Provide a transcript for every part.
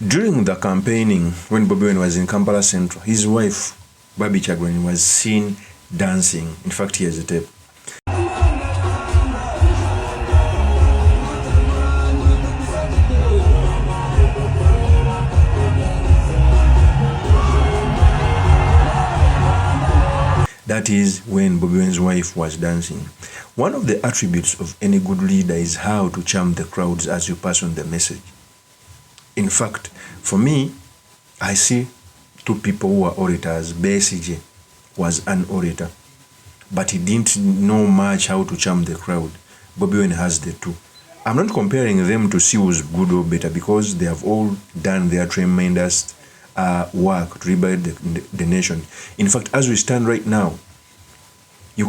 During the campaigning, when Bobi Wine was in Kampala Central, his wife, Barbie was seen dancing. In fact, here's a tape. That is when Bobi Wine's wife was dancing. One of the attributes of any good leader is how to charm the crowds as you pass on the message. In fact, for me, I see two people who are orators. BSJ was an orator, but he didn't know much how to charm the crowd. Bobi Wine has the two. I'm not comparing them to see who's good or better, because they have all done their tremendous work to rebuild the nation. In fact, as we stand right now, we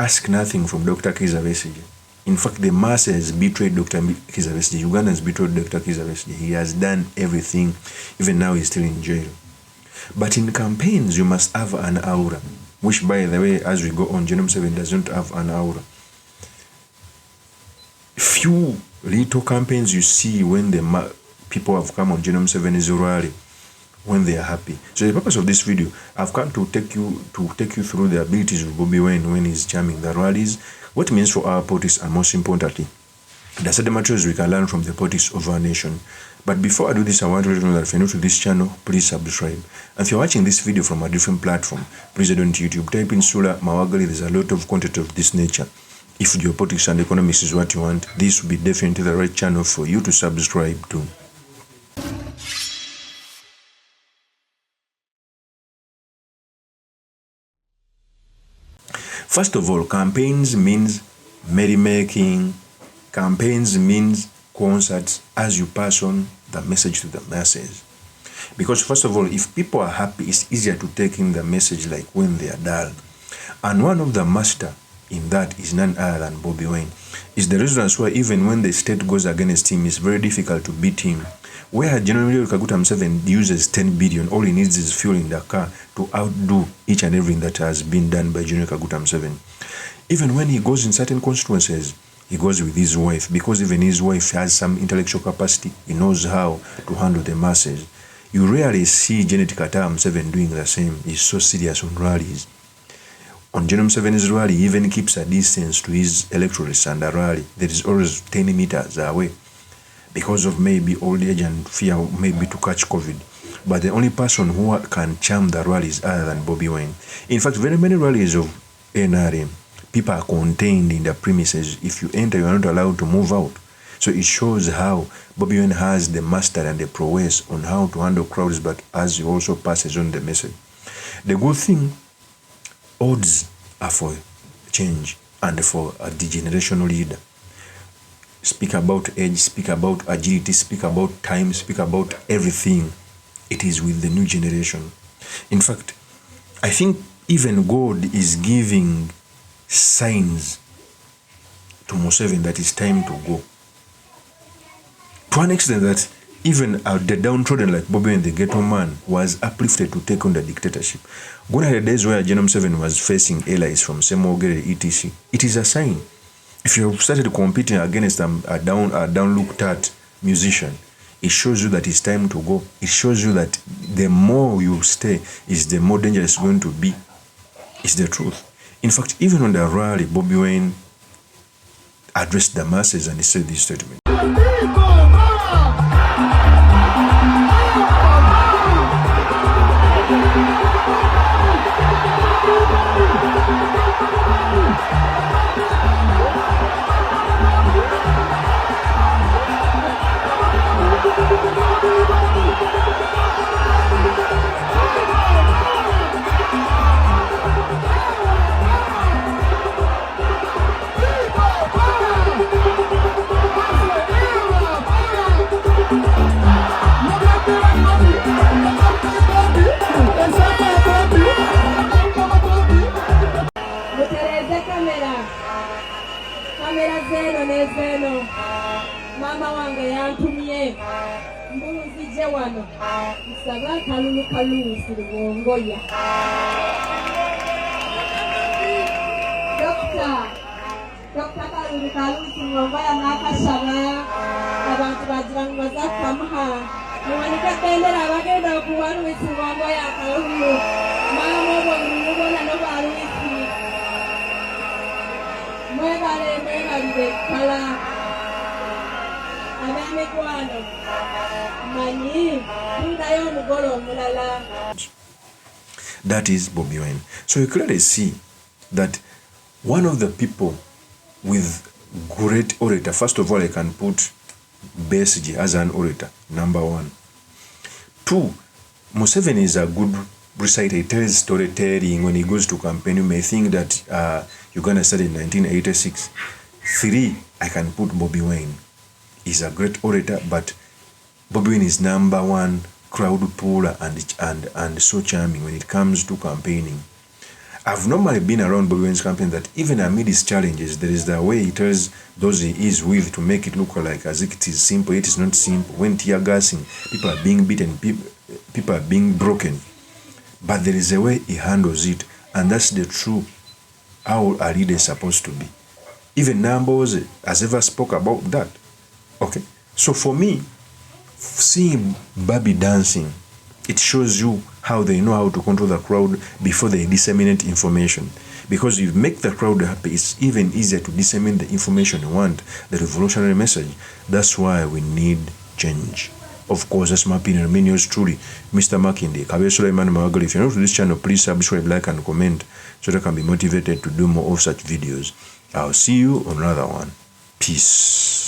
ask nothing from Dr. Kizza Besigye. In fact, the masses betrayed Dr. Kizza Besigye. Ugandans betrayed Dr. Kizza Besigye. He has done everything. Even now, he's still in jail. But in campaigns, you must have an aura, which, by the way, as we go on, MUSEVENI doesn't have an aura. Few little campaigns you see when the people have come on MUSEVENI's rally, when they are happy. So the purpose of this video, I've come to take you through the abilities of Bobi Wine when he's charming the rallies, what it means for our politics, and most importantly, the certain materials we can learn from the politics of our nation. But before I do this, I want to let you know that if you're new to this channel, please subscribe. And if you're watching this video from a different platform, please head on to YouTube, type in Sula Mawagali. There's a lot of content of this nature. If geopolitics and economics is what you want, this will be definitely the right channel for you to subscribe to. First of all, campaigns means merrymaking. Campaigns means concerts as you pass on the message to the masses. Because first of all, if people are happy, it's easier to take in the message like when they are dull. And one of the master in that is none other than Bobi Wine. It's the reasons why even when the state goes against him, it's very difficult to beat him. Where General Kaguta Museveni uses 10 billion, all he needs is fuel in the car to outdo each and everything that has been done by General Kaguta Museveni. Even when he goes in certain constituencies, he goes with his wife, because even his wife has some intellectual capacity. He knows how to handle the masses. You rarely see Janet Katara Museveni doing the same. He's so serious on rallies. On General Museveni's rally, he even keeps a distance to his electorates and the rally. There is always 10 meters away, because of maybe old age and fear maybe to catch COVID. But the only person who can charm the rallies other than Bobi Wine. In fact, very many rallies of NRM, people are contained in the premises. If you enter, you are not allowed to move out. So it shows how Bobi Wine has the master and the prowess on how to handle crowds, but as he also passes on the message. The good thing, odds are for change and for a generational leader. Speak about age, speak about agility, speak about time, speak about everything. It is with the new generation. In fact, I think even God is giving signs to Museveni that it's time to go. To an extent that even the downtrodden like Bobi and the ghetto man was uplifted to take on the dictatorship. Gone are the days where General Museveni was facing allies from Semogere, etc. It is a sign. If you have started competing against a down-looked at musician, it shows you that it's time to go. It shows you that the more you stay, is the more dangerous it's going to be. It's the truth. In fact, even on the rally, Bobi Wine addressed the masses and he said this statement. Mama wange yantumye mbuluzije wano nsaba kalulu kalulu siribongoya Dr. kalulu kalulu siribongoya nakasaba abantu bagira ngo bazakamuha muwanike bendera abagenda okuwaluwisibwa ngoya akalulu maama obwomululu bwonna nobwaluwisi mwebalire kkala ab'emikwano manyi tunayo omugole omulala. That is Bobi Wine. So you clearly see that one of the people with great orator, first of all, I can put Besigye as an orator, number one. Two, Museveni is a good reciter. He tells storytelling when he goes to campaign. You may think that Uganda started in 1986. Three, I can put Bobi Wine. He's a great orator, but Bobi Wine is number one crowd puller and so charming when it comes to campaigning. I've normally been around Bobi Wine's campaign that even amid his challenges, there is the way he tells those he is with to make it look like as if it is simple. It is not simple. When tear gassing, people are being beaten, people are being broken. But there is a way he handles it, and that's the true how a leader is supposed to be. Even Namboze has ever spoke about that. Okay, so for me, seeing Barbie dancing, it shows you how they know how to control the crowd before they disseminate information. Because you make the crowd happy, it's even easier to disseminate the information you want, the revolutionary message. That's why we need change. Of course, that's my opinion. Remain yours truly, Mr. Makinde. If you're new to this channel, please subscribe, like, and comment so that I can be motivated to do more of such videos. I'll see you on another one. Peace.